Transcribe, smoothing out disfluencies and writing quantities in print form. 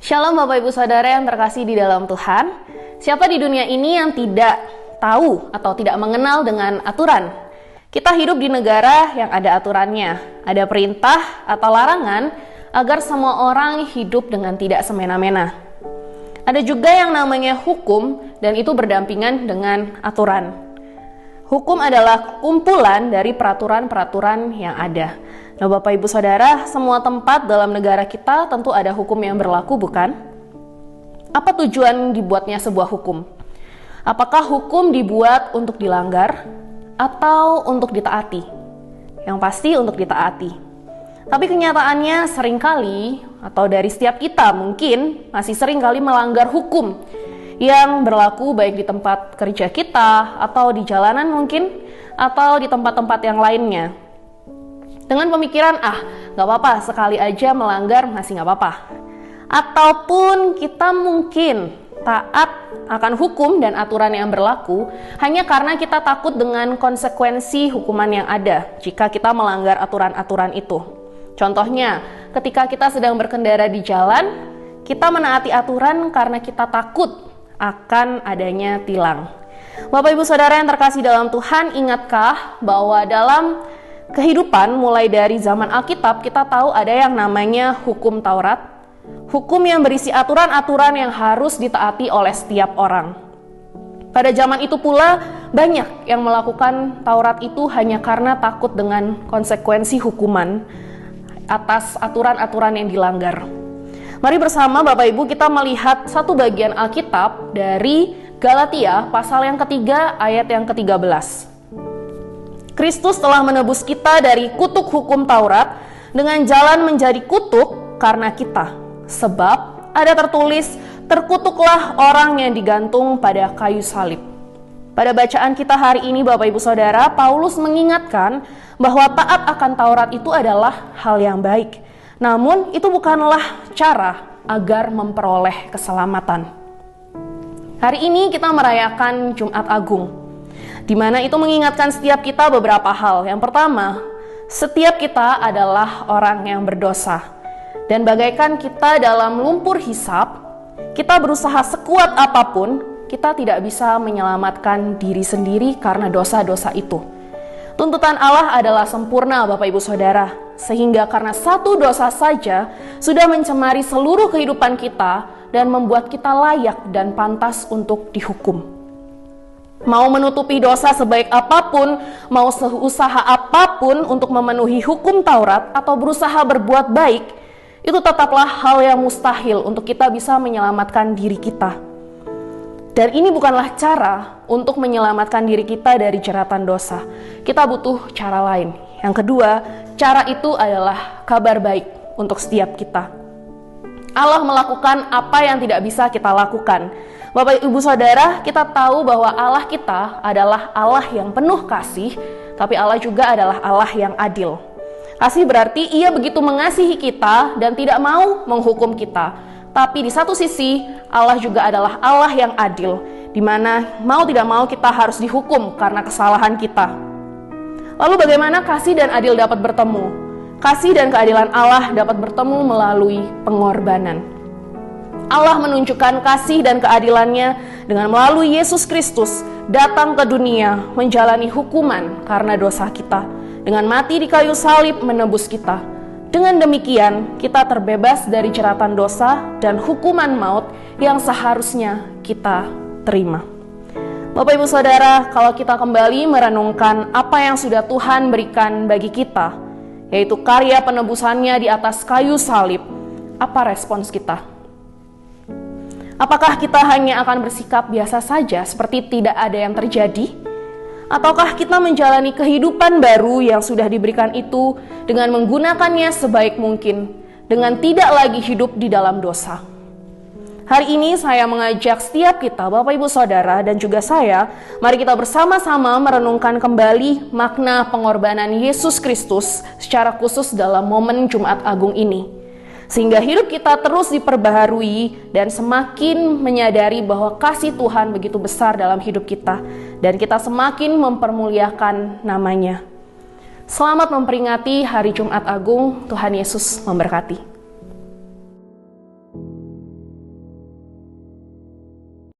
Shalom Bapak Ibu Saudara yang terkasih di dalam Tuhan. Siapa di dunia ini yang tidak tahu atau tidak mengenal dengan aturan? Kita hidup di negara yang ada aturannya, ada perintah atau larangan agar semua orang hidup dengan tidak semena-mena. Ada juga yang namanya hukum dan itu berdampingan dengan aturan. Hukum adalah kumpulan dari peraturan-peraturan yang ada. Nah, Bapak Ibu Saudara, semua tempat dalam negara kita tentu ada hukum yang berlaku, bukan? Apa tujuan dibuatnya sebuah hukum? Apakah hukum dibuat untuk dilanggar atau untuk ditaati? Yang pasti untuk ditaati. Tapi kenyataannya seringkali, atau dari setiap kita mungkin, masih seringkali melanggar hukum yang berlaku baik di tempat kerja kita, atau di jalanan mungkin, atau di tempat-tempat yang lainnya. Dengan pemikiran, gak apa-apa, sekali aja melanggar masih gak apa-apa. Ataupun kita mungkin taat akan hukum dan aturan yang berlaku hanya karena kita takut dengan konsekuensi hukuman yang ada jika kita melanggar aturan-aturan itu. Contohnya, ketika kita sedang berkendara di jalan, kita menaati aturan karena kita takut akan adanya tilang. Bapak Ibu Saudara yang terkasih dalam Tuhan, ingatkah bahwa dalam kehidupan mulai dari zaman Alkitab kita tahu ada yang namanya hukum Taurat, hukum yang berisi aturan-aturan yang harus ditaati oleh setiap orang. Pada zaman itu pula banyak yang melakukan Taurat itu hanya karena takut dengan konsekuensi hukuman atas aturan-aturan yang dilanggar. Mari bersama Bapak Ibu kita melihat satu bagian Alkitab dari Galatia pasal yang ketiga ayat yang ke-13. Kristus telah menebus kita dari kutuk hukum Taurat dengan jalan menjadi kutuk karena kita. Sebab ada tertulis, terkutuklah orang yang digantung pada kayu salib. Pada bacaan kita hari ini Bapak Ibu Saudara, Paulus mengingatkan bahwa taat akan Taurat itu adalah hal yang baik. Namun itu bukanlah cara agar memperoleh keselamatan. Hari ini kita merayakan Jumat Agung, di mana itu mengingatkan setiap kita beberapa hal. Yang pertama, setiap kita adalah orang yang berdosa. Dan bagaikan kita dalam lumpur hisap, kita berusaha sekuat apapun, kita tidak bisa menyelamatkan diri sendiri karena dosa-dosa itu. Tuntutan Allah adalah sempurna Bapak Ibu Saudara, sehingga karena satu dosa saja sudah mencemari seluruh kehidupan kita dan membuat kita layak dan pantas untuk dihukum. Mau menutupi dosa sebaik apapun, mau seusaha apapun untuk memenuhi hukum Taurat atau berusaha berbuat baik, itu tetaplah hal yang mustahil untuk kita bisa menyelamatkan diri kita. Dan ini bukanlah cara untuk menyelamatkan diri kita dari jeratan dosa. Kita butuh cara lain. Yang kedua, cara itu adalah kabar baik untuk setiap kita. Allah melakukan apa yang tidak bisa kita lakukan. Bapak Ibu Saudara, kita tahu bahwa Allah kita adalah Allah yang penuh kasih, tapi Allah juga adalah Allah yang adil. Kasih berarti Ia begitu mengasihi kita dan tidak mau menghukum kita. Tapi di satu sisi, Allah juga adalah Allah yang adil, di mana mau tidak mau kita harus dihukum karena kesalahan kita. Lalu bagaimana kasih dan adil dapat bertemu? Kasih dan keadilan Allah dapat bertemu melalui pengorbanan. Allah menunjukkan kasih dan keadilannya dengan melalui Yesus Kristus datang ke dunia menjalani hukuman karena dosa kita. Dengan mati di kayu salib menebus kita. Dengan demikian kita terbebas dari jeratan dosa dan hukuman maut yang seharusnya kita terima. Bapak Ibu Saudara, kalau kita kembali merenungkan apa yang sudah Tuhan berikan bagi kita, yaitu karya penebusannya di atas kayu salib, apa respons kita? Apakah kita hanya akan bersikap biasa saja seperti tidak ada yang terjadi? Ataukah kita menjalani kehidupan baru yang sudah diberikan itu dengan menggunakannya sebaik mungkin, dengan tidak lagi hidup di dalam dosa? Hari ini saya mengajak setiap kita, Bapak Ibu Saudara dan juga saya, mari kita bersama-sama merenungkan kembali makna pengorbanan Yesus Kristus secara khusus dalam momen Jumat Agung ini. Sehingga hidup kita terus diperbaharui dan semakin menyadari bahwa kasih Tuhan begitu besar dalam hidup kita. Dan kita semakin mempermuliakan namanya. Selamat memperingati Hari Jumat Agung, Tuhan Yesus memberkati.